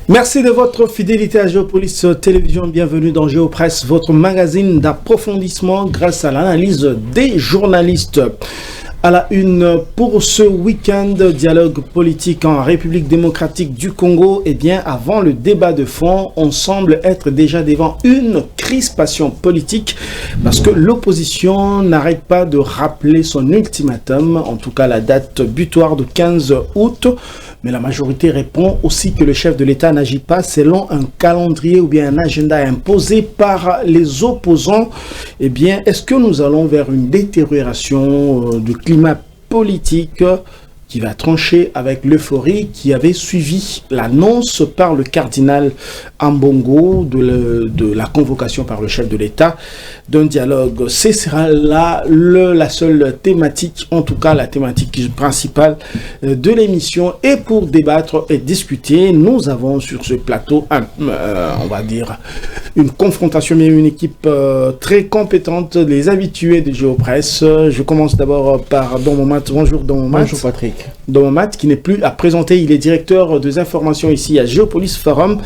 Merci de votre fidélité à Géopolis Télévision. Bienvenue dans Géopresse, votre magazine d'approfondissement grâce à l'analyse des journalistes. À la une pour ce week-end, dialogue politique en République démocratique du Congo. Eh bien, avant le débat de fond, on semble être déjà devant une crispation politique parce que l'opposition n'arrête pas de rappeler son ultimatum, en tout cas la date butoir de 15 août. Mais la majorité répond aussi que le chef de l'État n'agit pas selon un calendrier ou bien un agenda imposé par les opposants. Eh bien, est-ce que nous allons vers une détérioration du climat politique qui va trancher avec l'euphorie qui avait suivi l'annonce par le cardinal Ambongo de la convocation par le chef de l'État d'un dialogue? Ce sera là la seule thématique, en tout cas la thématique principale de l'émission. Et pour débattre et discuter, nous avons sur ce plateau, on va dire, une confrontation, mais une équipe très compétente, les habitués de Géopresse. Je commence d'abord par Don Momat. Bonjour Don Momat. Bonjour Patrick. Don Momat, qui n'est plus à présenter, il est directeur des informations ici à Géopolis Forum,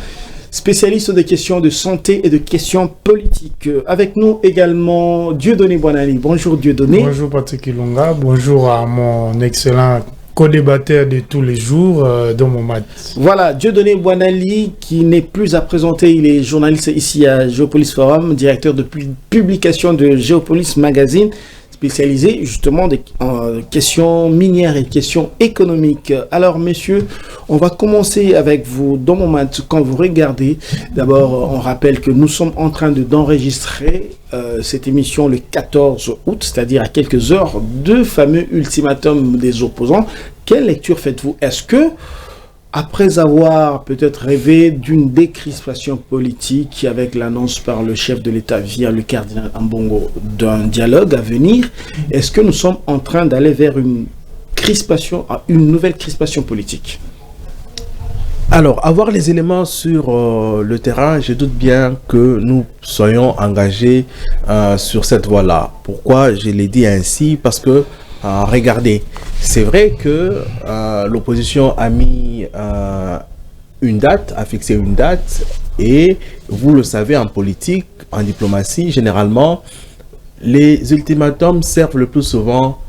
spécialiste des questions de santé et de questions politiques. Avec nous également Dieudonné Boinali. Bonjour Dieudonné. Bonjour Patrick Ilunga, bonjour à mon excellent co-débatteur de tous les jours, Don Momat. Voilà, Dieudonné Boinali, qui n'est plus à présenter, il est journaliste ici à Géopolis Forum, directeur de publication de Géopolis Magazine, spécialisé justement en questions minières et questions économiques. Alors messieurs, on va commencer avec vous. Dans le moment quand vous regardez, d'abord on rappelle que nous sommes en train d'enregistrer cette émission le 14 août, c'est-à-dire à quelques heures de fameux ultimatum des opposants. Quelle lecture faites-vous? Est-ce que, après avoir peut-être rêvé d'une décrispation politique avec l'annonce par le chef de l'État via le cardinal Ambongo d'un dialogue à venir, est-ce que nous sommes en train d'aller vers une nouvelle crispation politique? Alors, avoir les éléments sur le terrain, je doute bien que nous soyons engagés sur cette voie-là. Pourquoi je l'ai dit ainsi? Parce que regardez, c'est vrai que l'opposition a mis une date, a fixé une date, et vous le savez, en politique, en diplomatie, généralement, les ultimatums servent le plus souvent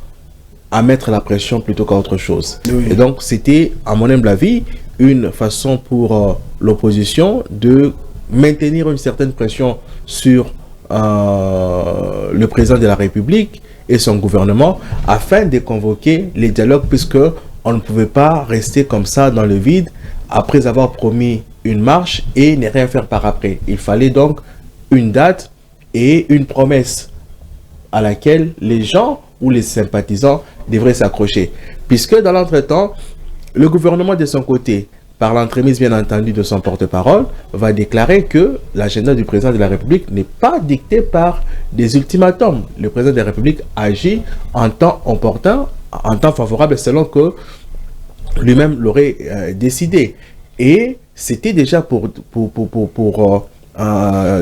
à mettre la pression plutôt qu'à autre chose. Oui. Et donc, c'était, à mon humble avis, une façon pour l'opposition de maintenir une certaine pression sur le président de la République et son gouvernement afin de convoquer les dialogues, puisque on ne pouvait pas rester comme ça dans le vide après avoir promis une marche et ne rien faire par après. Il fallait donc une date et une promesse à laquelle les gens ou les sympathisants devraient s'accrocher, puisque dans l'entretemps, le gouvernement de son côté, par l'entremise bien entendu de son porte-parole, va déclarer que l'agenda du président de la République n'est pas dicté par des ultimatums. Le président de la République agit en temps opportun, en temps favorable, selon que lui-même l'aurait décidé. Et c'était déjà pour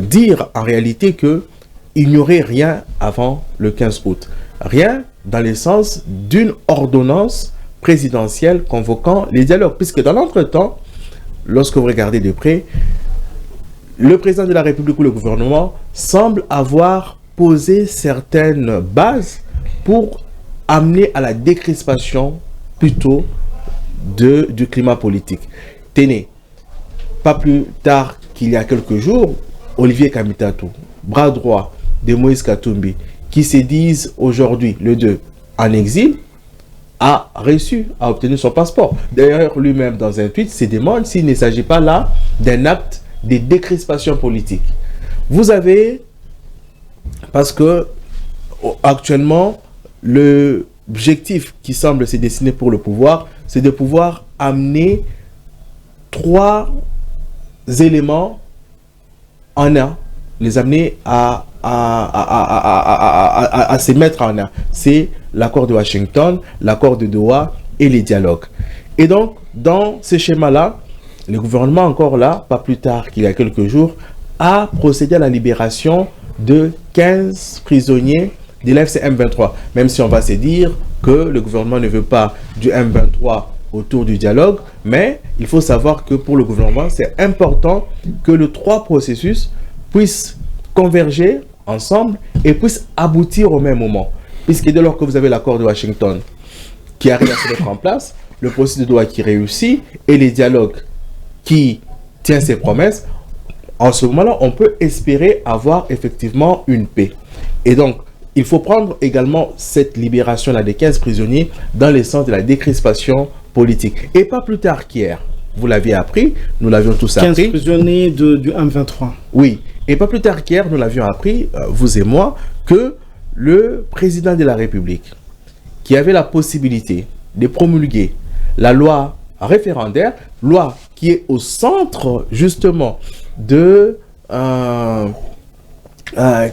dire en réalité qu'il n'y aurait rien avant le 15 août. Rien dans le sens d'une ordonnance présidentielle convoquant les dialogues, puisque dans l'entretemps, lorsque vous regardez de près, le président de la République ou le gouvernement semble avoir posé certaines bases pour amener à la décrispation plutôt du climat politique. Tenez, pas plus tard qu'il y a quelques jours, Olivier Kamitatou, bras droit de Moïse Katumbi, qui se disent aujourd'hui, le 2, en exil, a obtenu son passeport. D'ailleurs, lui-même, dans un tweet, se demande s'il ne s'agit pas là d'un acte de décrispation politique. Vous avez, parce que actuellement, l'objectif qui semble se dessiner pour le pouvoir, c'est de pouvoir amener 3 éléments en un, les amener à se mettre en un. C'est l'accord de Washington, l'accord de Doha et les dialogues. Et donc, dans ce schéma-là, le gouvernement, encore là, pas plus tard qu'il y a quelques jours, a procédé à la libération de 15 prisonniers de l'AFC M23. Même si on va se dire que le gouvernement ne veut pas du M23 autour du dialogue, mais il faut savoir que pour le gouvernement, c'est important que les trois processus puissent converger ensemble et puissent aboutir au même moment. Puisque dès lors que vous avez l'accord de Washington qui arrive à se mettre en place, le processus de Doha qui réussit et les dialogues qui tient ses promesses, en ce moment-là, on peut espérer avoir effectivement une paix. Et donc, il faut prendre également cette libération-là des 15 prisonniers dans le sens de la décrispation politique. Et pas plus tard qu'hier. Vous l'aviez appris, nous l'avions tous appris. 15 prisonniers du M23. Oui, et pas plus tard qu'hier, nous l'avions appris, vous et moi, que le président de la République, qui avait la possibilité de promulguer la loi référendaire, loi qui est au centre justement de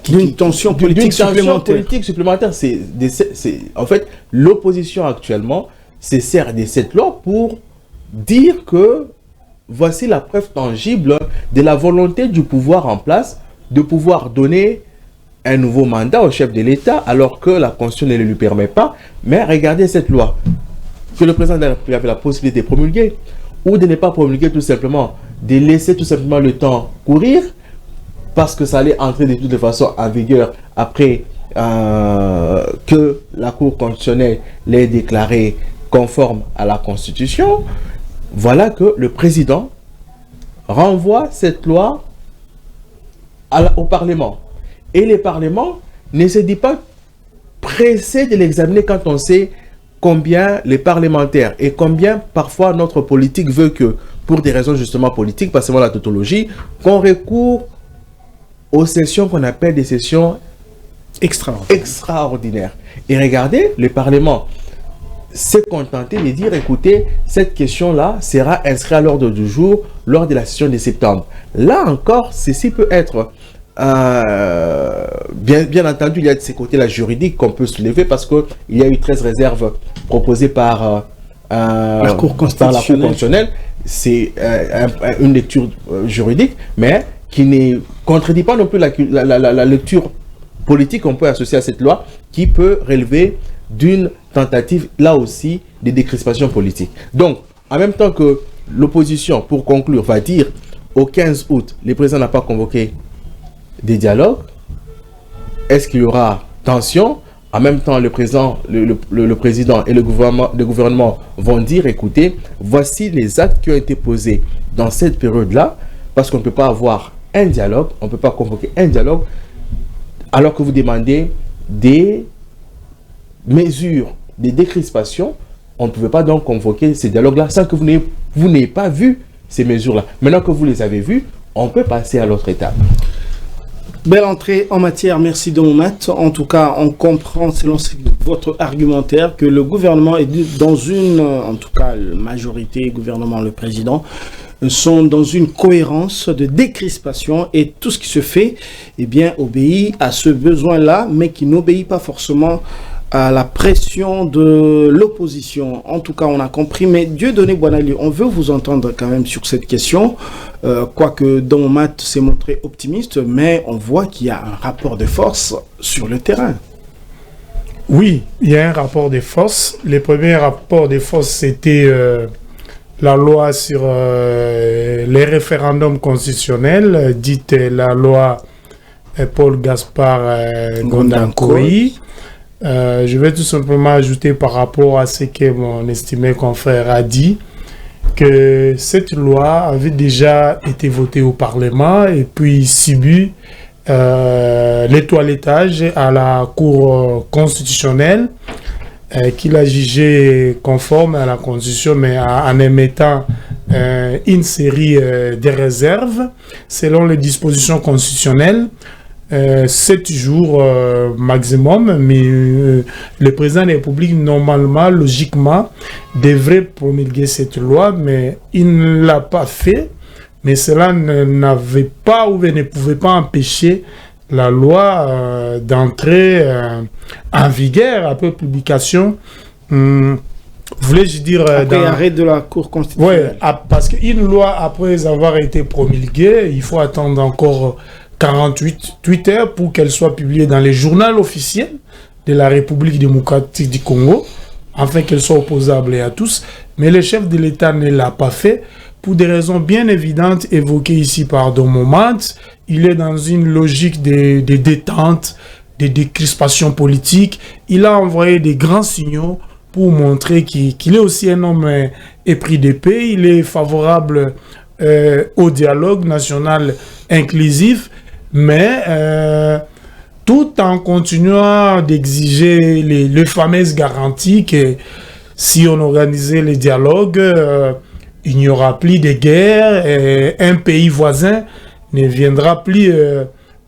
d'une tension politique supplémentaire. En fait, l'opposition actuellement se sert de cette loi pour dire que voici la preuve tangible de la volonté du pouvoir en place de pouvoir donner un nouveau mandat au chef de l'État alors que la Constitution ne le lui permet pas. Mais regardez cette loi que le président de la République avait la possibilité de promulguer ou de ne pas promulguer tout simplement, de laisser tout simplement le temps courir parce que ça allait entrer de toute façon en vigueur après que la Cour constitutionnelle l'ait déclaré conforme à la Constitution. Voilà que le président renvoie cette loi au Parlement. Et le Parlement ne se dit pas pressé de l'examiner quand on sait combien les parlementaires et combien parfois notre politique veut que, pour des raisons justement politiques, pas seulement la tautologie, qu'on recourt aux sessions qu'on appelle des sessions extraordinaires. Et regardez, le Parlement s'est contenté de dire, écoutez, cette question-là sera inscrite à l'ordre du jour lors de la session de septembre. Là encore, ceci peut être, bien entendu, il y a de ces côtés-là juridiques qu'on peut soulever parce qu'il y a eu 13 réserves proposées par la Cour constitutionnelle. C'est une lecture juridique, mais qui ne contredit pas non plus la lecture politique qu'on peut associer à cette loi, qui peut relever d'une tentative, là aussi, de décrispation politique. Donc, en même temps que l'opposition, pour conclure, va dire au 15 août, le président n'a pas convoqué des dialogues, est-ce qu'il y aura tension? En même temps, le président et le gouvernement vont dire, écoutez, voici les actes qui ont été posés dans cette période-là, parce qu'on ne peut pas avoir un dialogue, on ne peut pas convoquer un dialogue, alors que vous demandez des mesures de décrispation. On ne pouvait pas donc convoquer ces dialogues-là sans que vous n'ayez pas vu ces mesures-là. Maintenant que vous les avez vues, on peut passer à l'autre étape. Belle entrée en matière, merci Domomat. En tout cas, on comprend, selon votre argumentaire, que le gouvernement est dans une, en tout cas, la majorité, le gouvernement, le président, sont dans une cohérence de décrispation et tout ce qui se fait, eh bien, obéit à ce besoin-là, mais qui n'obéit pas forcément à la pression de l'opposition. En tout cas, on a compris. Mais Dieudonné Boinali, on veut vous entendre quand même sur cette question. Quoique Domomat s'est montré optimiste, mais on voit qu'il y a un rapport de force sur le terrain. Oui, il y a un rapport de force. Le premier rapport de force, c'était la loi sur les référendums constitutionnels, dite la loi Paul Gaspard Gondankoï. Je vais tout simplement ajouter par rapport à ce que mon estimé confrère a dit, que cette loi avait déjà été votée au Parlement et puis subi les toilettages à la Cour constitutionnelle qui l'a jugé conforme à la Constitution, mais en émettant une série de réserves selon les dispositions constitutionnelles. 7 jours maximum, mais le président de la République, normalement, logiquement, devrait promulguer cette loi, mais il ne l'a pas fait. Mais cela n'avait pas ou ne pouvait pas empêcher la loi d'entrer en vigueur après publication. Voulais-je dire après arrêt de la Cour constitutionnelle. Oui, parce qu'une loi, après avoir été promulguée, il faut attendre encore 48 heures pour qu'elle soit publiée dans les journaux officiels de la République démocratique du Congo. afin qu'elle soit opposable à tous. Mais le chef de l'État ne l'a pas fait pour des raisons bien évidentes évoquées ici par Domomat. Il est dans une logique de détente, de décrispation politique. Il a envoyé des grands signaux pour montrer qu'il est aussi un homme épris d'épée. Il est favorable au dialogue national inclusif, mais tout en continuant d'exiger les fameuses garanties que si on organisait les dialogues, il n'y aura plus de guerre, et un pays voisin ne viendra plus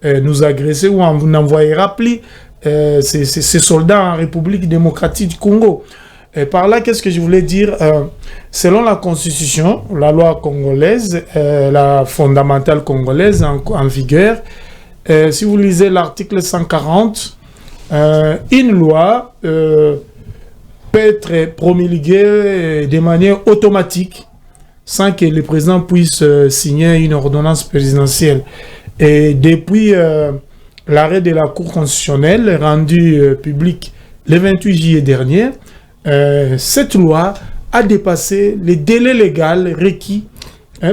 nous agresser ou n'envoyera plus ses soldats en République démocratique du Congo. Et par là, qu'est-ce que je voulais dire? Selon la Constitution, la loi congolaise, la fondamentale congolaise en vigueur, si vous lisez l'article 140, une loi peut être promulguée de manière automatique sans que le président puisse signer une ordonnance présidentielle. Et depuis l'arrêt de la Cour constitutionnelle rendu public le 28 juillet dernier, cette loi a dépassé les délais légaux requis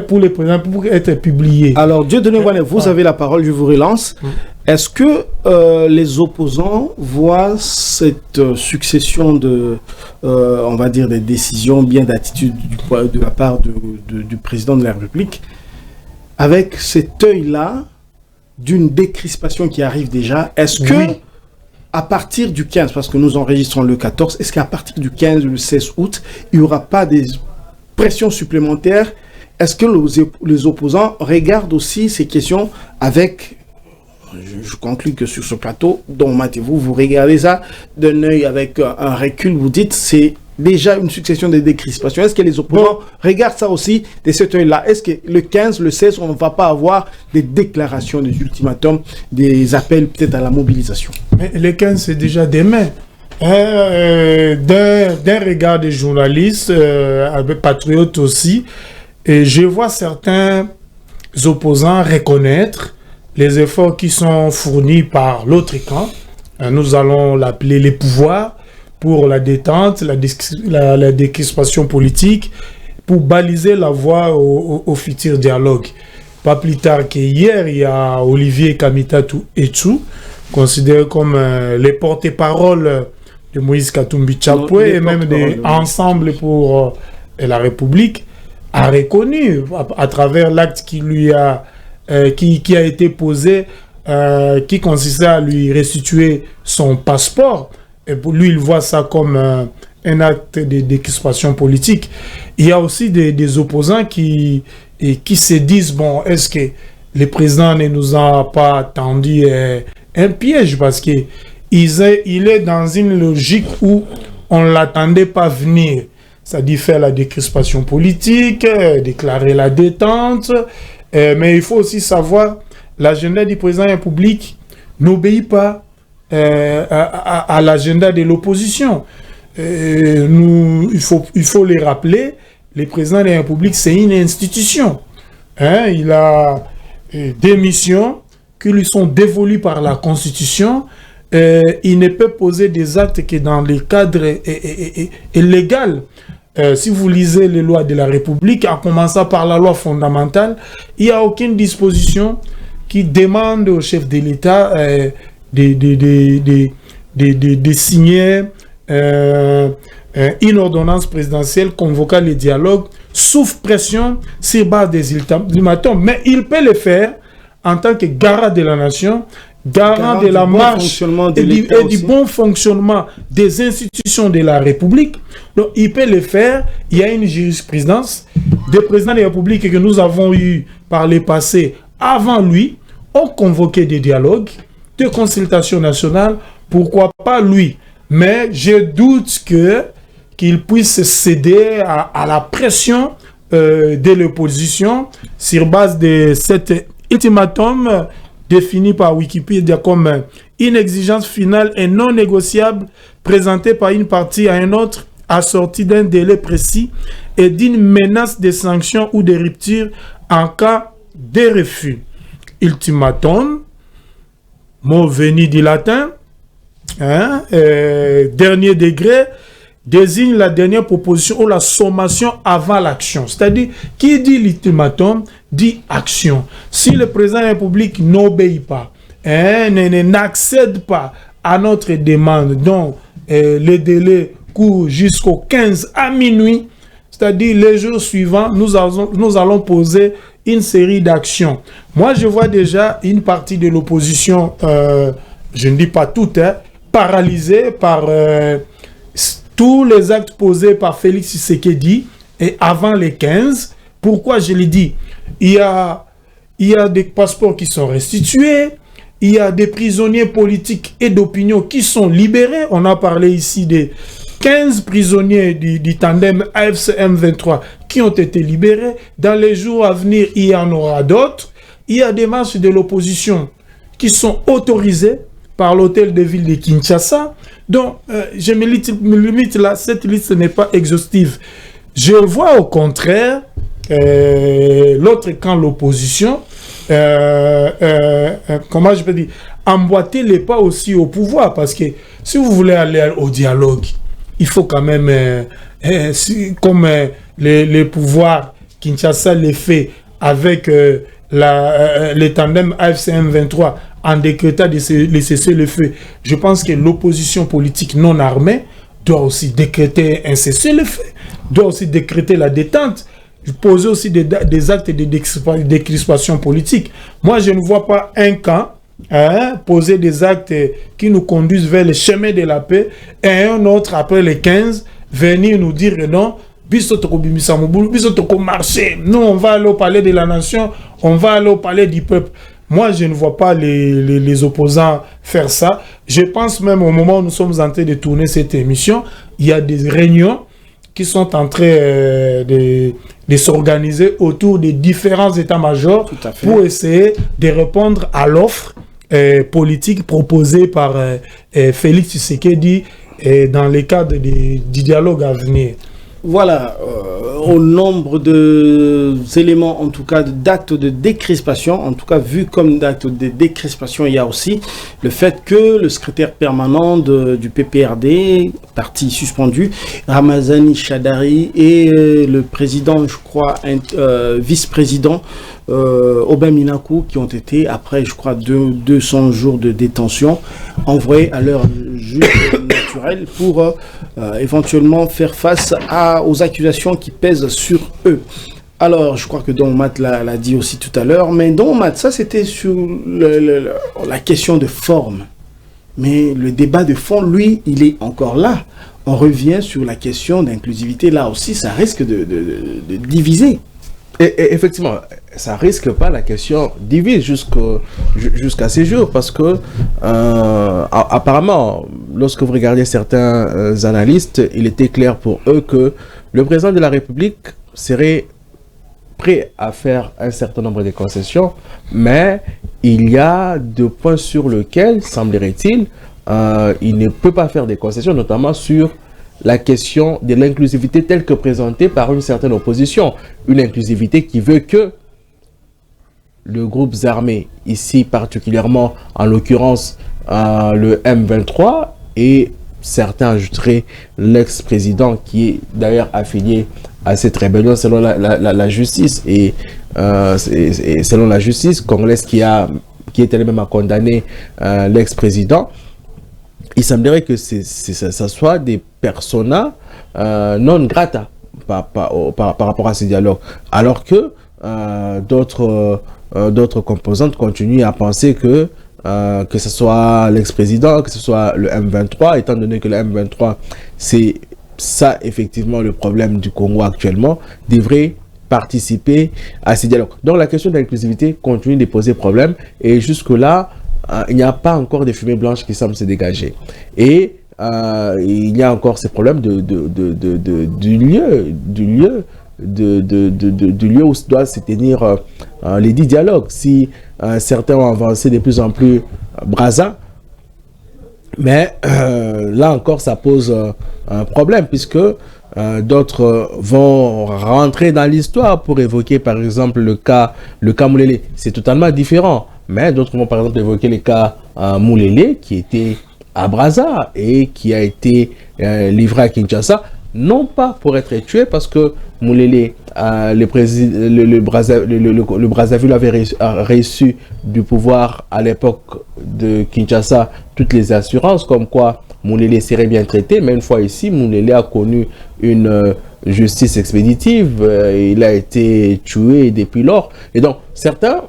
pour les présidents pour être publié. Alors, Dieudonné Ouane, vous avez la parole, je vous relance. Est-ce que les opposants voient cette succession de, on va dire, des décisions, bien d'attitude de la part du président de la République, avec cet œil-là d'une décrispation qui arrive déjà? Est-ce que, à partir du 15, parce que nous enregistrons le 14, est-ce qu'à partir du 15 ou le 16 août, il n'y aura pas des pressions supplémentaires? Est-ce que les opposants regardent aussi ces questions avec, je conclus que sur ce plateau, dont vous regardez ça d'un œil avec un recul, vous dites c'est déjà une succession de décrispations. Est-ce que les opposants regardent ça aussi de cet œil-là? Est-ce que le 15, le 16, on ne va pas avoir des déclarations, des ultimatums, des appels peut-être à la mobilisation? Mais le 15, c'est déjà demain. D'un regard des journalistes, avec patriotes aussi, et je vois certains opposants reconnaître les efforts qui sont fournis par l'autre camp. Nous allons l'appeler les pouvoirs pour la détente, la décrispation politique, pour baliser la voie au futur dialogue. Pas plus tard qu'hier, il y a Olivier Kamitatu Etsu, considéré comme les porte-parole de Moïse Katumbi Chapwe et même des Ensemble pour la République, a reconnu à travers l'acte qui a été posé, qui consistait à lui restituer son passeport. Et pour lui, il voit ça comme un acte de décrispation politique. Il y a aussi des opposants qui se disent, bon, est-ce que le président ne nous a pas tendu un piège? Parce qu'il est dans une logique où on ne l'attendait pas venir. C'est-à-dire faire la décrispation politique, déclarer la détente. Mais il faut aussi savoir, l'agenda du président de la République n'obéit pas à l'agenda de l'opposition. Il faut les rappeler, le président de la République, c'est une institution. Il a des missions qui lui sont dévolues par la Constitution. Il ne peut poser des actes que dans les cadres légaux. Si vous lisez les lois de la République, en commençant par la loi fondamentale, il n'y a aucune disposition qui demande au chef de l'État de signer une ordonnance présidentielle convoquant les dialogues sous pression sur base des ultimatums. Mais il peut le faire en tant que garant de la nation, garant de la marche et du bon fonctionnement des institutions de la République. Donc, il peut le faire. Il y a une jurisprudence des présidents de la République que nous avons eu par le passé avant lui, ont convoqué des dialogues, des consultations nationales. Pourquoi pas lui? Mais je doute qu'il puisse céder à la pression de l'opposition sur base de cet ultimatum défini par Wikipédia comme une exigence finale et non négociable présentée par une partie à une autre, assortie d'un délai précis et d'une menace de sanctions ou de rupture en cas de refus. Ultimatum, mot venu du latin, dernier degré, désigne la dernière proposition ou la sommation avant l'action. C'est-à-dire, qui dit l'ultimatum dit action. Si le président de la République n'obéit pas, n'accède pas à notre demande, dont le délai court jusqu'au 15 à minuit, c'est-à-dire les jours suivants, nous allons poser une série d'actions. Moi, je vois déjà une partie de l'opposition, je ne dis pas toute, paralysée par tous les actes posés par Félix Tshisekedi et avant les 15. Pourquoi je l'ai dit? Il y a des passeports qui sont restitués, il y a des prisonniers politiques et d'opinion qui sont libérés. On a parlé ici des 15 prisonniers du tandem AFC-M23 qui ont été libérés. Dans les jours à venir, il y en aura d'autres. Il y a des marches de l'opposition qui sont autorisées par l'hôtel de ville de Kinshasa. Donc, je me limite là, cette liste n'est pas exhaustive. Je vois au contraire l'autre camp, l'opposition, comment je peux dire, emboîter les pas aussi au pouvoir, parce que si vous voulez aller au dialogue, il faut quand même, comme les pouvoirs Kinshasa les fait avec les tandems AFC-M23 en décrétant de cesser le feu. Je pense que l'opposition politique non armée doit aussi décréter un cessez-le-feu, doit aussi décréter la détente, poser aussi des actes de décrispation politique. Moi, je ne vois pas un camp poser des actes qui nous conduisent vers le chemin de la paix et un autre, après les 15, venir nous dire non, marcher. Nous, on va aller au palais de la nation, on va aller au palais du peuple. Moi, je ne vois pas les opposants faire ça. Je pense même au moment où nous sommes en train de tourner cette émission, il y a des réunions qui sont en train de s'organiser autour des différents états-majors pour essayer de répondre à l'offre politique proposée par Félix Tshisekedi dans le cadre du dialogue à venir. Voilà, au nombre d'éléments, en tout cas d'actes de décrispation, en tout cas vu comme d'actes de décrispation, il y a aussi le fait que le secrétaire permanent du PPRD, parti suspendu, Ramazani Chadari, et le président, je crois, vice-président, Aubin Minakou, qui ont été, après, je crois, 200 jours de détention, envoyés à leur juge naturel pour éventuellement faire face aux accusations qui pèsent sur eux. Alors, je crois que Don Mat l'a dit aussi tout à l'heure, mais Don Mat, ça c'était sur la question de forme. Mais le débat de fond, lui, il est encore là. On revient sur la question d'inclusivité. Là aussi, ça risque de diviser. Et effectivement, ça risque pas la question divise jusqu'à ces jours, parce que apparemment, lorsque vous regardez certains analystes, il était clair pour eux que le président de la République serait prêt à faire un certain nombre de concessions, mais il y a deux points sur lesquels, semblerait-il, il ne peut pas faire des concessions, notamment sur la question de l'inclusivité telle que présentée par une certaine opposition. Une inclusivité qui veut que le groupe armé, ici particulièrement, en l'occurrence le M23, et certains ajouteraient l'ex-président qui est d'ailleurs affilié à cette rébellion selon la justice, et selon la justice congolaise qui est elle-même à condamner l'ex-président. Il semblerait que ça soit des personas non grata par rapport à ce dialogue, alors que d'autres composantes continuent à penser que ce soit l'ex-président, que ce soit le M23, étant donné que le M23, c'est ça effectivement le problème du Congo actuellement, devrait participer à ce dialogue. Donc la question de l'inclusivité continue de poser problème, et jusque-là, il n'y a pas encore de fumée blanche qui semble se dégager. Et il y a encore ces problèmes du lieu où doit se tenir les dits dialogues. Si certains ont avancé de plus en plus brasa, mais là encore ça pose un problème, puisque d'autres vont rentrer dans l'histoire pour évoquer par exemple le cas Moulélé. C'est totalement différent. Mais d'autres vont par exemple évoquer les cas Moulélé, qui était à Brazza et qui a été livré à Kinshasa, non pas pour être tué, parce que Moulele, le Brazzaville avait reçu du pouvoir à l'époque de Kinshasa toutes les assurances comme quoi Moulele serait bien traité, mais une fois ici, Moulele a connu une justice expéditive, il a été tué depuis lors. Et donc, certains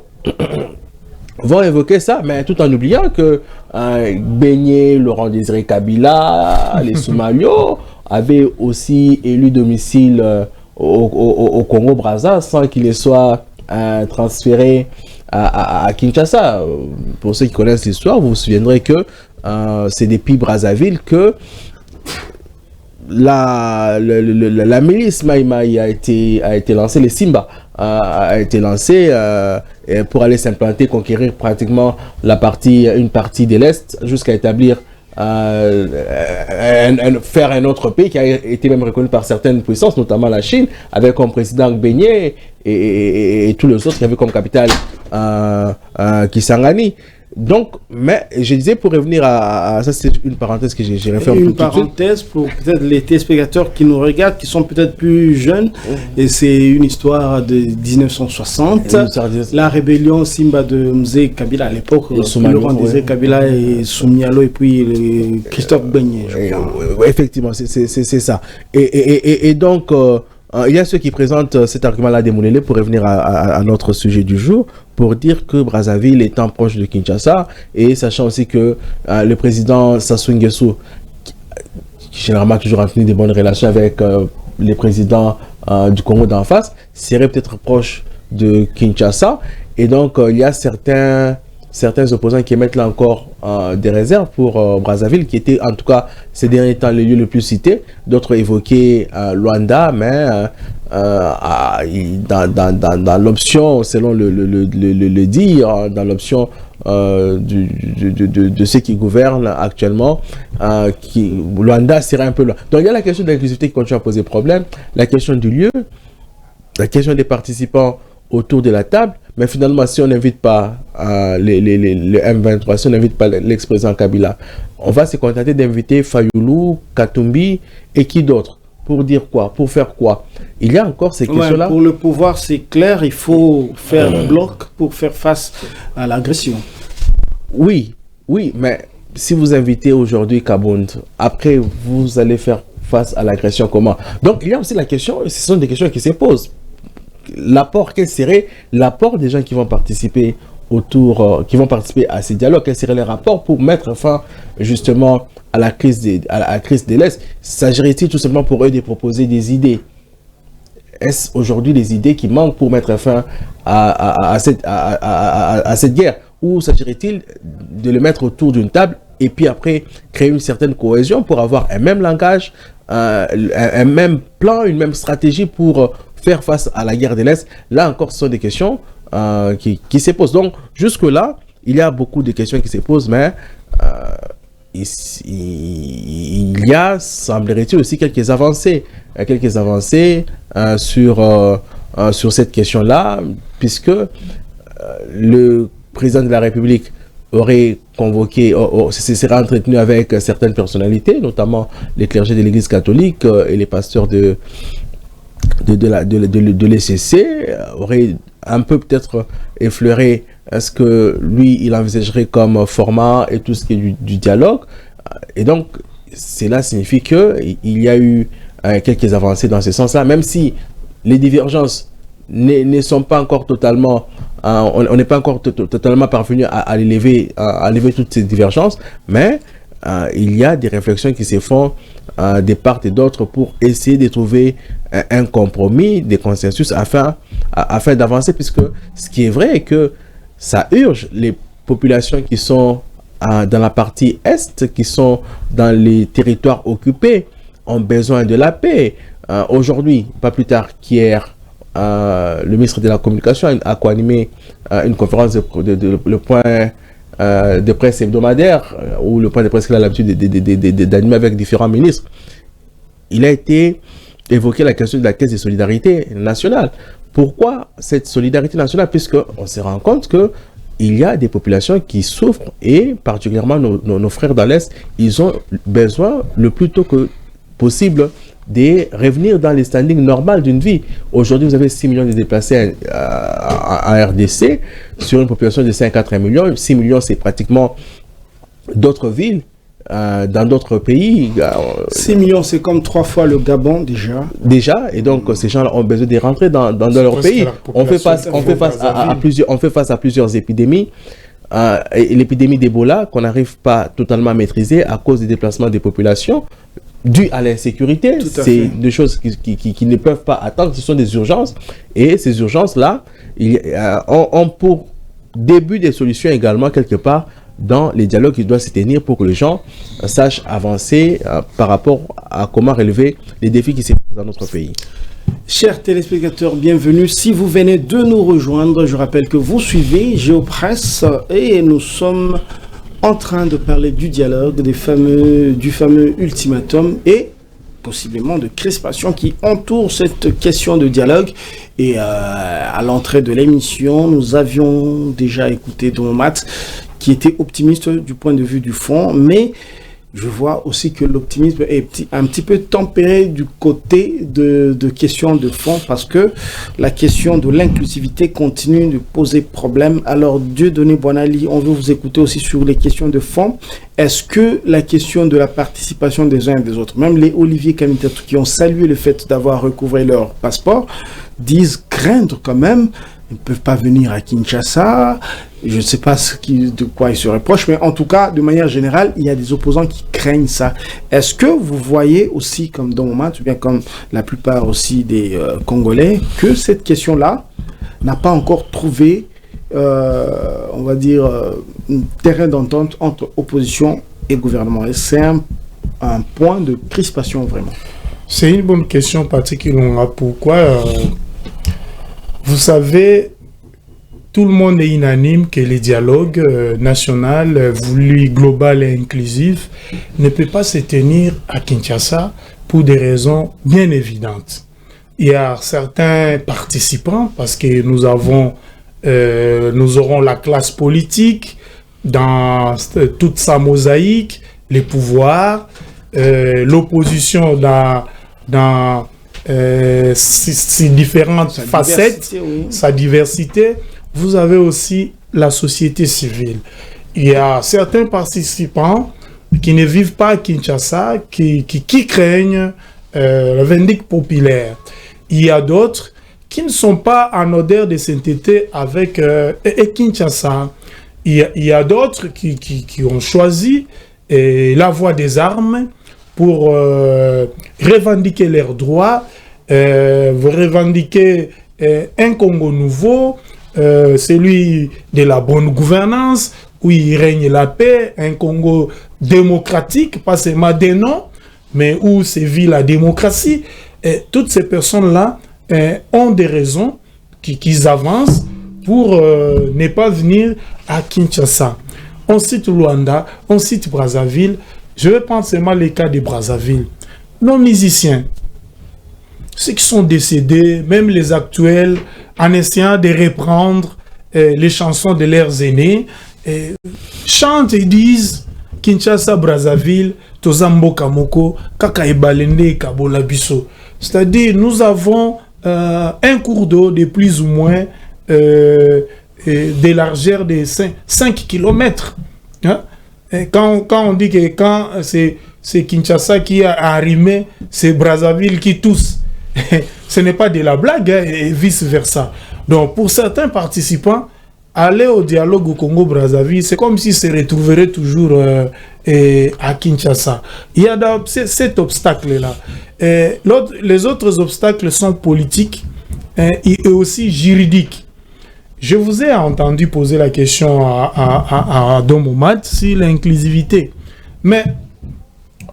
vont évoquer ça, mais tout en oubliant que Beignet, Laurent Désiré Kabila, les Soumalio avaient aussi élu domicile au Congo-Brazza sans qu'il les soit transféré à Kinshasa. Pour ceux qui connaissent l'histoire, vous vous souviendrez que c'est depuis Brazzaville que la milice Maïmaï a été lancée, les Simba a été lancée pour aller s'implanter, conquérir pratiquement une partie de l'Est jusqu'à établir faire un autre pays qui a été même reconnu par certaines puissances, notamment la Chine, avec comme président Beignet et tous les autres qui avaient comme capitale Kisangani. Donc, mais je disais, pour revenir à ça, c'est une parenthèse que j'ai refermée. Une parenthèse pour peut-être les téléspectateurs qui nous regardent, qui sont peut-être plus jeunes. Et c'est une histoire de 1960. La rébellion Simba de Mzee Kabila à l'époque. Laurent Désiré Kabila et Soumialo et puis Christophe Beignet. Effectivement, c'est ça. Et donc, il y a ceux qui présentent cet argument-là des Moulele pour revenir à notre sujet du jour, pour dire que Brazzaville étant proche de Kinshasa, et sachant aussi que le président Sassou Nguesso, qui généralement toujours entretenu de bonnes relations avec les présidents du Congo d'en face, serait peut-être proche de Kinshasa. Et donc, il y a certains opposants qui émettent là encore des réserves pour Brazzaville, qui était en tout cas ces derniers temps le lieu le plus cité. D'autres évoquaient Luanda, mais dans l'option, selon le dire, dans l'option de ceux qui gouvernent actuellement, Luanda serait un peu loin. Donc il y a la question de l'inclusivité qui continue à poser problème, la question du lieu, la question des participants autour de la table, mais finalement, si on n'invite pas le M23, si on n'invite pas l'ex-président Kabila, on va se contenter d'inviter Fayoulou, Katumbi et qui d'autre? Pour dire quoi? Pour faire quoi? Il y a encore ces questions-là. Pour le pouvoir, c'est clair, il faut faire bloc pour faire face à l'agression. Oui, mais si vous invitez aujourd'hui Kabound, après vous allez faire face à l'agression comment? Donc il y a aussi la question, ce sont des questions qui se posent. L'apport, quel serait l'apport des gens qui vont participer à ces dialogues? Quel serait le rapport pour mettre fin justement à la crise de l'Est? S'agirait-il tout simplement pour eux de proposer des idées? Est-ce aujourd'hui les idées qui manquent pour mettre fin à cette guerre? Ou s'agirait-il de le mettre autour d'une table et puis après créer une certaine cohésion pour avoir un même langage, un même plan, une même stratégie pour faire face à la guerre de l'Est? Là encore, ce sont des questions qui se posent. Donc, jusque-là, il y a beaucoup de questions qui se posent, mais il y a, semblerait-il, aussi quelques avancées sur cette question-là, puisque le président de la République aurait convoqué, se serait entretenu avec certaines personnalités, notamment les clergés de l'Église catholique et les pasteurs de l'ECC, aurait un peu peut-être effleuré ce que lui il envisagerait comme format et tout ce qui est du dialogue. Et donc cela signifie que il y a eu quelques avancées dans ce sens-là, même si les divergences ne sont pas encore totalement, on n'est pas encore totalement parvenu à lever toutes ces divergences, mais il y a des réflexions qui se font de part et d'autre pour essayer de trouver un compromis, des consensus afin d'avancer, puisque ce qui est vrai est que ça urge les populations qui sont dans la partie Est, qui sont dans les territoires occupés, ont besoin de la paix. Aujourd'hui, pas plus tard qu'hier, le ministre de la Communication a co-animé une conférence le point de presse hebdomadaire, ou le point de presse qu'il a l'habitude d'animer avec différents ministres. Il a été évoqué la question de la caisse de solidarité nationale. Pourquoi cette solidarité nationale? Puisqu'on se rend compte que il y a des populations qui souffrent, et particulièrement nos frères dans l'Est, ils ont besoin le plus tôt que possible de revenir dans les standings normaux d'une vie. Aujourd'hui, vous avez 6 millions de déplacés en RDC sur une population de 54 millions. 6 millions, c'est pratiquement d'autres villes dans d'autres pays. 6 millions, c'est comme 3 fois le Gabon déjà. Déjà, et donc ces gens-là ont besoin de rentrer dans leur pays. On fait face à plusieurs épidémies. Et l'épidémie d'Ebola qu'on n'arrive pas totalement à maîtriser à cause des déplacements des populations dû à l'insécurité. C'est des choses qui ne peuvent pas attendre, ce sont des urgences. Et ces urgences-là ont pour début des solutions également quelque part dans les dialogues qui doivent se tenir pour que les gens sachent avancer par rapport à comment relever les défis qui se posent dans notre pays. Chers téléspectateurs, bienvenue. Si vous venez de nous rejoindre, je rappelle que vous suivez Géopresse et nous sommes en train de parler du dialogue, du fameux ultimatum et possiblement de crispation qui entoure cette question de dialogue. Et à l'entrée de l'émission, nous avions déjà écouté Domomat qui était optimiste du point de vue du fond, mais je vois aussi que l'optimisme est un petit peu tempéré du côté de questions de fond, parce que la question de l'inclusivité continue de poser problème. Alors, Dieudonné Boinali, on veut vous écouter aussi sur les questions de fond. Est-ce que la question de la participation des uns et des autres, même les Olivier Kamitatou qui ont salué le fait d'avoir recouvré leur passeport, disent craindre quand même, ils ne peuvent pas venir à Kinshasa. Je ne sais pas de quoi ils se reprochent, mais en tout cas, de manière générale, il y a des opposants qui craignent ça. Est-ce que vous voyez aussi, comme Domomat, ou bien comme la plupart aussi des Congolais, que cette question-là n'a pas encore trouvé, on va dire, un terrain d'entente entre opposition et gouvernement? Et c'est un point de crispation, vraiment. C'est une bonne question, particulièrement. Pourquoi vous savez, tout le monde est unanime que le dialogue national, voulu global et inclusif, ne peut pas se tenir à Kinshasa pour des raisons bien évidentes. Il y a certains participants, parce que nous aurons la classe politique dans toute sa mosaïque, les pouvoirs, l'opposition dans ses différentes facettes, sa diversité. Vous avez aussi la société civile. Il y a certains participants qui ne vivent pas à Kinshasa, qui craignent la vindicte populaire. Il y a d'autres qui ne sont pas en odeur de sainteté avec Kinshasa. Il y a d'autres qui ont choisi la voie des armes pour revendiquer leurs droits, revendiquer un Congo nouveau, celui de la bonne gouvernance, où il règne la paix, un Congo démocratique, pas seulement des noms, mais où sévit la démocratie. Et toutes ces personnes-là ont des raisons qu'ils avancent pour ne pas venir à Kinshasa. On cite Luanda, on cite Brazzaville. Je vais prendre seulement les cas de Brazzaville. Nos musiciens, ceux qui sont décédés, même les actuels, en essayant de reprendre les chansons de leurs aînés, chantent et disent Kinshasa, Brazzaville, Tozambo Kamoko, Kaka Ebalende, Kabola Biso. C'est-à-dire, nous avons un cours d'eau de plus ou moins des largeurs de 5 km. Hein? Quand on dit que quand c'est Kinshasa qui a arrimé, c'est Brazzaville qui tousse. Ce n'est pas de la blague, hein, et vice-versa. Donc, pour certains participants, aller au dialogue au Congo-Brazzaville, c'est comme s'ils se retrouveraient toujours à Kinshasa. Il y a cet obstacle-là. Les autres obstacles sont politiques et aussi juridiques. Je vous ai entendu poser la question à Domomat sur l'inclusivité. Mais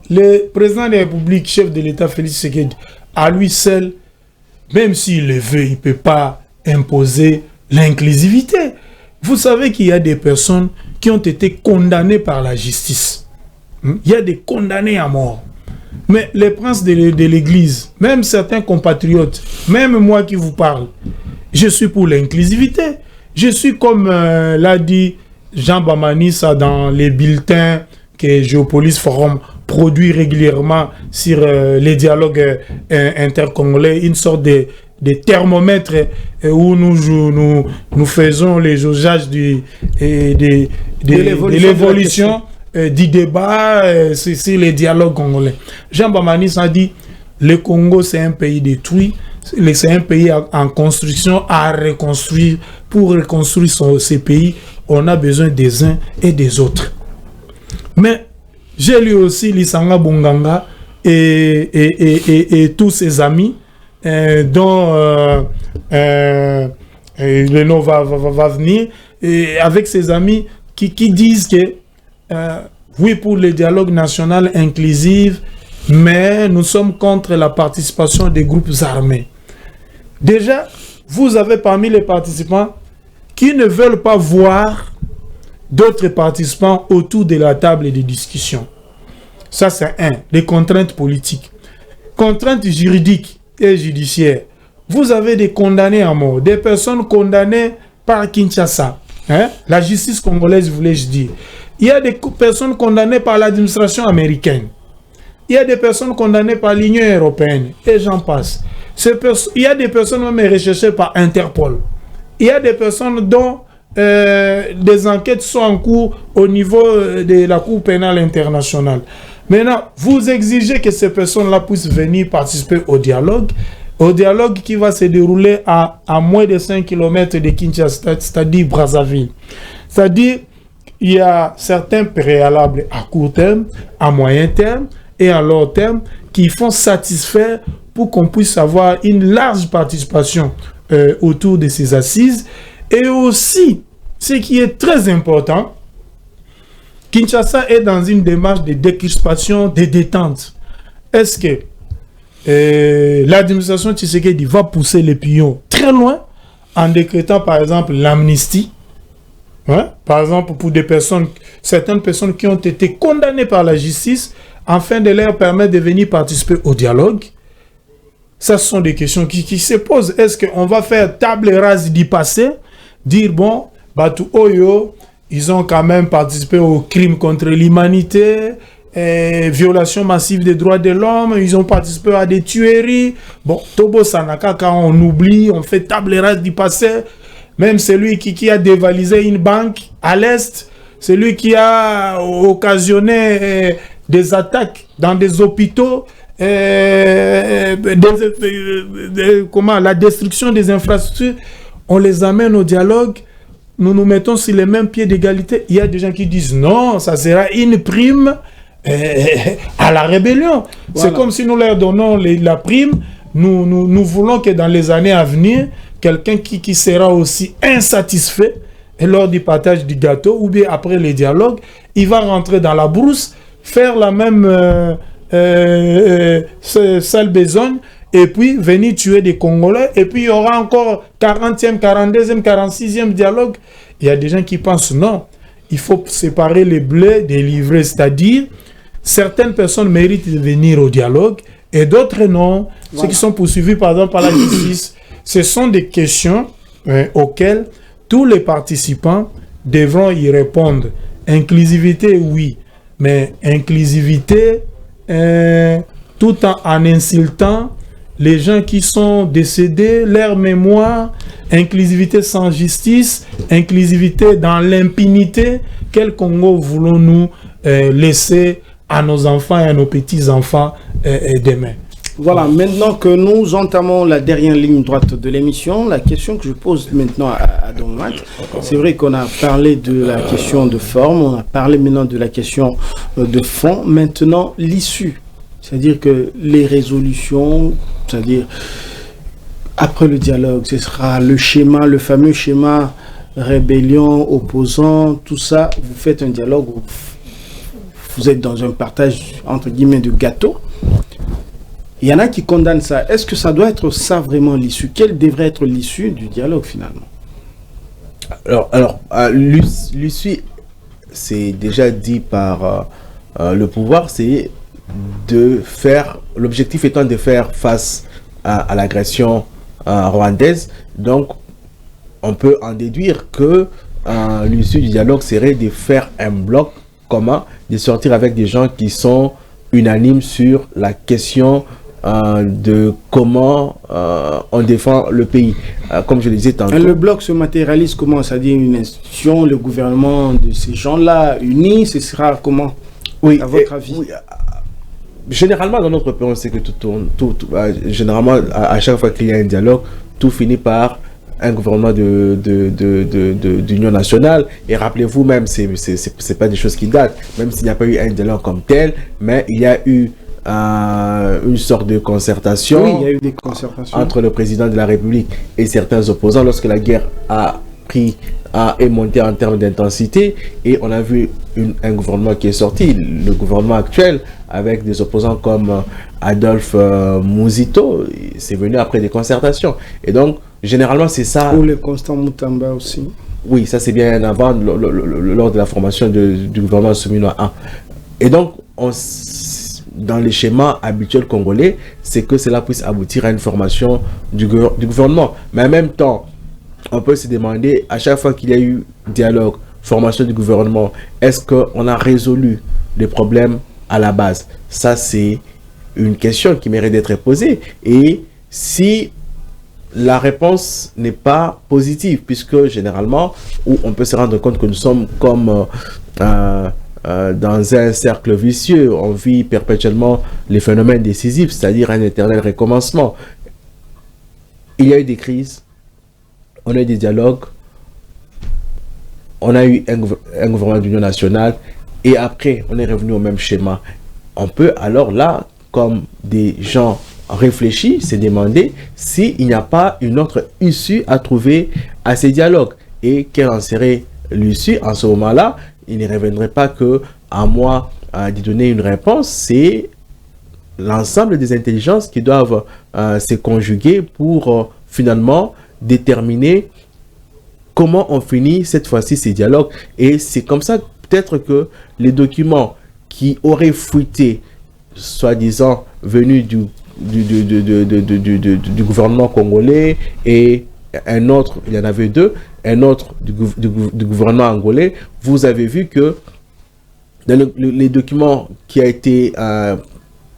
le président de la République, chef de l'État, Félix Tshisekedi, à lui seul, même s'il le veut, il ne peut pas imposer l'inclusivité. Vous savez qu'il y a des personnes qui ont été condamnées par la justice. Il y a des condamnés à mort. Mais les princes de l'Église, même certains compatriotes, même moi qui vous parle, je suis pour l'inclusivité. Je suis comme l'a dit Jean Bamanissa dans les bulletins que Géopolis Forum produit régulièrement sur les dialogues intercongolais, une sorte de thermomètre où nous faisons les jaugeages de l'évolution du débat sur les dialogues congolais. Jean Bamanissa a dit le Congo c'est un pays détruit, c'est un pays en construction à reconstruire. Pour reconstruire ces pays, on a besoin des uns et des autres. Mais j'ai lu aussi Lisanga Bonganga et tous ses amis, dont le nom va venir, et avec ses amis qui disent que oui pour le dialogue national inclusif, mais nous sommes contre la participation des groupes armés. Déjà, vous avez parmi les participants qui ne veulent pas voir d'autres participants autour de la table de discussion. Ça, c'est des contraintes politiques. Contraintes juridiques et judiciaires. Vous avez des condamnés à mort, des personnes condamnées par Kinshasa. La justice congolaise, voulais-je dire. Il y a des personnes condamnées par l'administration américaine. Il y a des personnes condamnées par l'Union européenne. Et j'en passe. Il y a des personnes même recherchées par Interpol. Il y a des personnes dont des enquêtes sont en cours au niveau de la Cour pénale internationale. Maintenant, vous exigez que ces personnes-là puissent venir participer au dialogue qui va se dérouler à moins de 5 km de Kinshasa, c'est-à-dire Brazzaville. C'est-à-dire, il y a certains préalables à court terme, à moyen terme et à long terme qui font satisfaire pour qu'on puisse avoir une large participation autour de ces assises. Et aussi, ce qui est très important, Kinshasa est dans une démarche de décrispation, de détente. Est-ce que l'administration Tshisekedi va pousser les pions très loin en décrétant par exemple l'amnistie, par exemple pour certaines personnes qui ont été condamnées par la justice, afin de leur permettre de venir participer au dialogue? Ça, ce sont des questions qui se posent. Est-ce qu'on va faire table rase du passé, dire bon, Batu Oyo, ils ont quand même participé aux crimes contre l'humanité, violation massive des droits de l'homme, ils ont participé à des tueries. Bon, Tobo Sanaka, quand on oublie, on fait table rase du passé. Même celui qui a dévalisé une banque à l'Est, celui qui a occasionné des attaques dans des hôpitaux, la destruction des infrastructures, on les amène au dialogue, nous nous mettons sur les mêmes pieds d'égalité. Il y a des gens qui disent non, ça sera une prime à la rébellion. Voilà. C'est comme si nous leur donnons la prime, nous voulons que dans les années à venir, quelqu'un qui sera aussi insatisfait et lors du partage du gâteau ou bien après les dialogues, il va rentrer dans la brousse, faire la même sale besogne et puis venir tuer des Congolais, et puis il y aura encore 40e, 42e, 46e dialogue. Il y a des gens qui pensent non, il faut séparer les blés des livrets, c'est-à-dire certaines personnes méritent de venir au dialogue et d'autres non. Voilà. Ceux qui sont poursuivis par exemple par la justice, ce sont des questions auxquelles tous les participants devront y répondre. Inclusivité, oui, mais inclusivité tout en insultant les gens qui sont décédés, leur mémoire, inclusivité sans justice, inclusivité dans l'impunité. Quel Congo voulons-nous laisser à nos enfants et à nos petits-enfants demain? Voilà, maintenant que nous entamons la dernière ligne droite de l'émission, la question que je pose maintenant à Domat, c'est vrai qu'on a parlé de la question de forme, on a parlé maintenant de la question de fond, maintenant l'issue. C'est-à-dire que les résolutions, c'est-à-dire après le dialogue, ce sera le schéma, le fameux schéma rébellion, opposant, tout ça, vous faites un dialogue, vous êtes dans un partage entre guillemets de gâteau. Il y en a qui condamnent ça. Est-ce que ça doit être ça vraiment l'issue? Quelle devrait être l'issue du dialogue finalement? Alors l'issue, c'est déjà dit par le pouvoir, c'est de faire, l'objectif étant de faire face à l'agression rwandaise. Donc, on peut en déduire que l'issue du dialogue serait de faire un bloc commun, de sortir avec des gens qui sont unanimes sur la question de comment on défend le pays. Comme je le disais tantôt. Le bloc se matérialise comment? C'est-à-dire une institution, le gouvernement de ces gens-là unis, ce sera comment? Oui, à votre avis? Oui, généralement, dans notre pays, on sait que tout tourne. Généralement, à chaque fois qu'il y a un dialogue, tout finit par un gouvernement d'union nationale. Et rappelez-vous même, c'est pas des choses qui datent, même s'il n'y a pas eu un dialogue comme tel, mais il y a eu une sorte de concertation, oui, il y a eu des concertations entre le président de la République et certains opposants lorsque la guerre est montée en termes d'intensité, et on a vu un gouvernement qui est sorti, le gouvernement actuel, avec des opposants comme Adolphe Mouzito. C'est venu après des concertations. Et donc, généralement, c'est ça. Ou le Constant Moutamba aussi. Oui, ça c'est bien avant, lors de la formation du gouvernement Souminois 1. Et donc, dans les schémas habituels congolais, c'est que cela puisse aboutir à une formation du gouvernement. Mais en même temps, on peut se demander, à chaque fois qu'il y a eu dialogue, formation du gouvernement, est-ce qu'on a résolu les problèmes à la base? Ça, c'est une question qui mérite d'être posée. Et si la réponse n'est pas positive, puisque généralement, on peut se rendre compte que nous sommes comme dans un cercle vicieux, on vit perpétuellement les phénomènes décisifs, c'est-à-dire un éternel recommencement. Il y a eu des crises, on a eu des dialogues, on a eu un gouvernement d'union nationale, et après, on est revenu au même schéma. On peut alors là, comme des gens réfléchis, se demander s'il n'y a pas une autre issue à trouver à ces dialogues. Et quelle en serait l'issue? En ce moment-là, il ne reviendrait pas que à moi d'y donner une réponse. C'est l'ensemble des intelligences qui doivent se conjuguer pour finalement déterminer comment on finit cette fois-ci ces dialogues. Et c'est comme ça peut-être que les documents qui auraient fuité, soi-disant venus du gouvernement congolais, et un autre, il y en avait deux, un autre du gouvernement angolais, vous avez vu que dans les documents qui a été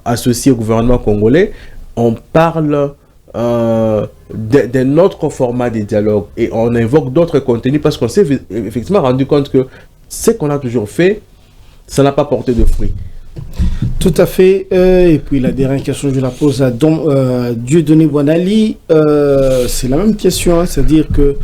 associé au gouvernement congolais, on parle d'un autre format de dialogue, et on invoque d'autres contenus parce qu'on s'est effectivement rendu compte que ce qu'on a toujours fait, ça n'a pas porté de fruits. Tout à fait. Et puis la dernière question, je la pose à Dieudonné Boinali. C'est la même question, hein, c'est-à-dire que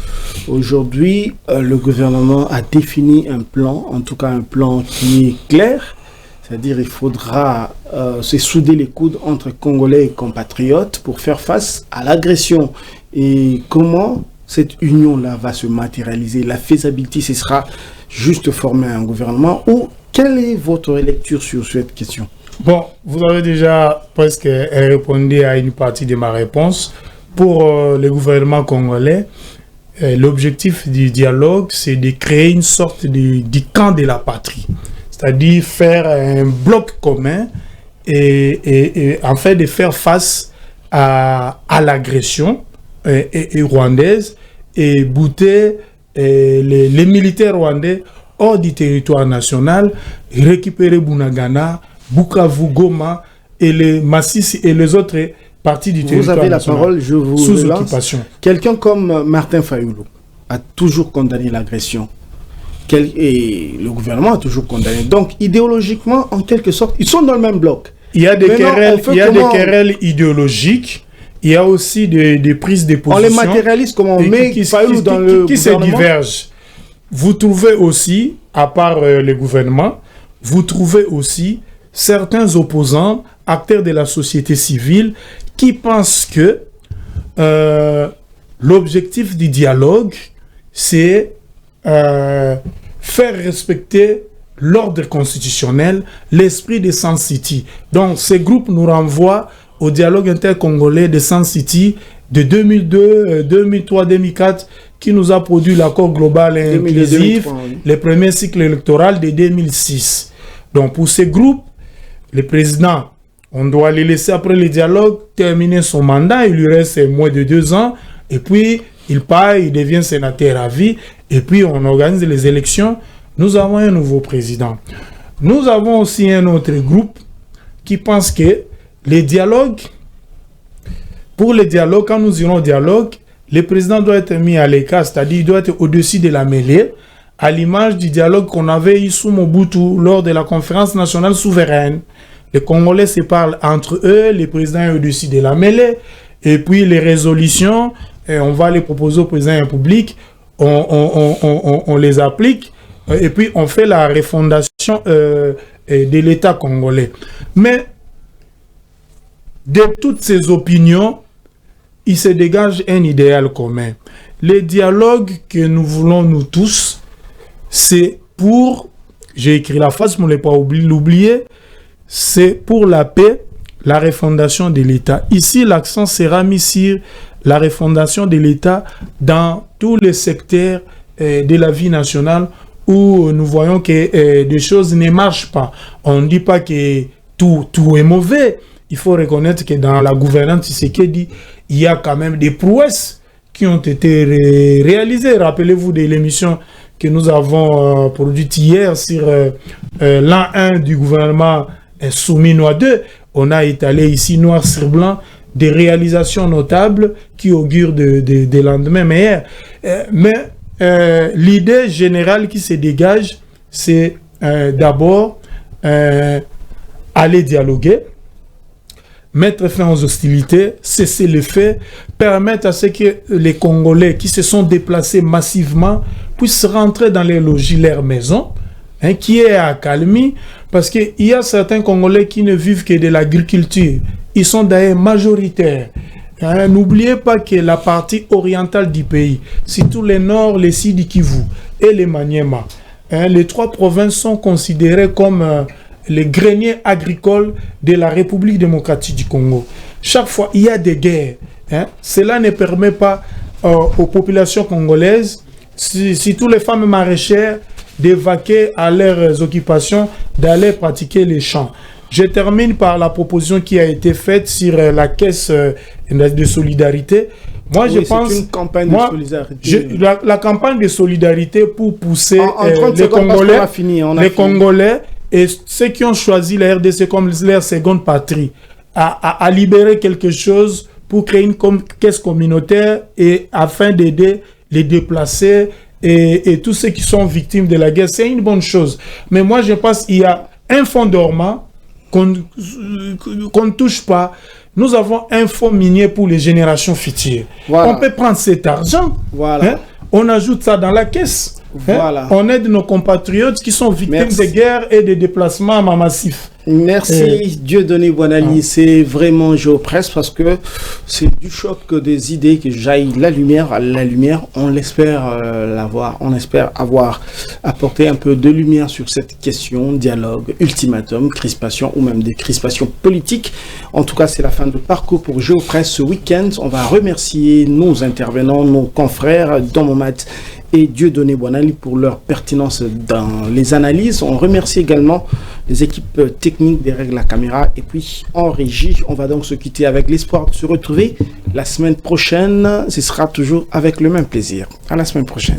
aujourd'hui, le gouvernement a défini un plan, en tout cas un plan qui est clair. C'est-à-dire il faudra se souder les coudes entre Congolais et compatriotes pour faire face à l'agression. Et comment cette union-là va se matérialiser? La faisabilité, ce sera juste former un gouvernement, ou quelle est votre lecture sur cette question? Bon, vous avez déjà presque répondu à une partie de ma réponse. Pour le gouvernement congolais, l'objectif du dialogue, c'est de créer une sorte du camp de la patrie. C'est-à-dire faire un bloc commun et en fait de faire face à l'agression rwandaise et bouter les militaires rwandais hors du territoire national, récupérer Bunagana, Bukavu, Goma et les Massissi et les autres parties du territoire national. Vous avez la parole, je vous sous occupation. Quelqu'un comme Martin Fayulu a toujours condamné l'agression. Et le gouvernement a toujours condamné. Donc, idéologiquement, en quelque sorte, ils sont dans le même bloc. Il y a des querelles idéologiques. Il y a aussi des prises de position. On les matérialise comment on met qui se divergent. Vous trouvez aussi, à part le gouvernement, vous trouvez aussi certains opposants, acteurs de la société civile, qui pensent que l'objectif du dialogue, c'est faire respecter l'ordre constitutionnel, l'esprit de Sun City. Donc, ces groupes nous renvoient au dialogue intercongolais de Sun City de 2002, 2003, 2004, qui nous a produit l'accord global et inclusif, le premier cycle électoral de 2006. Donc, pour ces groupes, le président, on doit les laisser après le dialogue terminer son mandat, il lui reste moins de 2 ans, et puis il part, il devient sénateur à vie, et puis on organise les élections. Nous avons un nouveau président. Nous avons aussi un autre groupe qui pense que les dialogues, pour les dialogues, quand nous irons au dialogue, le président doit être mis à l'écart, c'est-à-dire il doit être au-dessus de la mêlée, à l'image du dialogue qu'on avait eu sous Mobutu lors de la conférence nationale souveraine. Les Congolais se parlent entre eux, le président est au-dessus de la mêlée, et puis les résolutions, on va les proposer au président de la République, on les applique, et puis on fait la refondation de l'État congolais. Mais de toutes ces opinions, il se dégage un idéal commun. Les dialogues que nous voulons nous tous, c'est pour, j'ai écrit la phrase, mais on ne l'a pas l'oublier, c'est pour la paix, la refondation de l'État. Ici, l'accent sera mis sur la refondation de l'État dans tous les secteurs de la vie nationale où nous voyons que des choses ne marchent pas. On ne dit pas que tout est mauvais. Il faut reconnaître que dans la gouvernance Tshisekedi, il y a quand même des prouesses qui ont été réalisées. Rappelez-vous de l'émission que nous avons produite hier sur l'an 1 du gouvernement Souminois 2. On a étalé ici noir sur blanc des réalisations notables qui augurent des lendemains meilleurs. Mais l'idée générale qui se dégage, c'est d'abord aller dialoguer, mettre fin aux hostilités, cesser les faits, permettre à ce que les Congolais qui se sont déplacés massivement puissent rentrer dans les logis, leur maison, qui est accalmie, parce qu'il y a certains Congolais qui ne vivent que de l'agriculture. Ils sont d'ailleurs majoritaires. N'oubliez pas que la partie orientale du pays, surtout le nord, les Sidi Kivu et les Maniema, les trois provinces sont considérées comme les greniers agricoles de la République démocratique du Congo. Chaque fois, il y a des guerres. Cela ne permet pas aux populations congolaises, surtout les femmes maraîchères, d'évacuer à leurs occupations, d'aller pratiquer les champs. Je termine par la proposition qui a été faite sur la caisse de solidarité. Moi, oui, je pense une campagne de solidarité. La campagne de solidarité pour pousser les Congolais et ceux qui ont choisi la RDC comme leur seconde patrie à libérer quelque chose pour créer une caisse communautaire et afin d'aider les déplacés et tous ceux qui sont victimes de la guerre. C'est une bonne chose. Mais moi, je pense qu'il y a un fonds dormant qu'on ne touche pas. Nous avons un fonds minier pour les générations futures. Voilà. On peut prendre cet argent, on ajoute ça dans la caisse. On aide nos compatriotes qui sont victimes de guerres et de déplacements massifs. Merci Dieudonné Boinali, c'est vraiment Géopresse parce que c'est du choc des idées que jaillit la lumière. La lumière, on l'espère l'avoir, on espère avoir apporté un peu de lumière sur cette question, dialogue, ultimatum, crispation ou même des crispations politiques. En tout cas, c'est la fin de parcours pour Géopresse ce week-end. On va remercier nos intervenants, nos confrères, Domomat et Dieudonné Boinali pour leur pertinence dans les analyses. On remercie également les équipes techniques derrière la caméra et puis en régie. On va donc se quitter avec l'espoir de se retrouver la semaine prochaine. Ce sera toujours avec le même plaisir. À la semaine prochaine.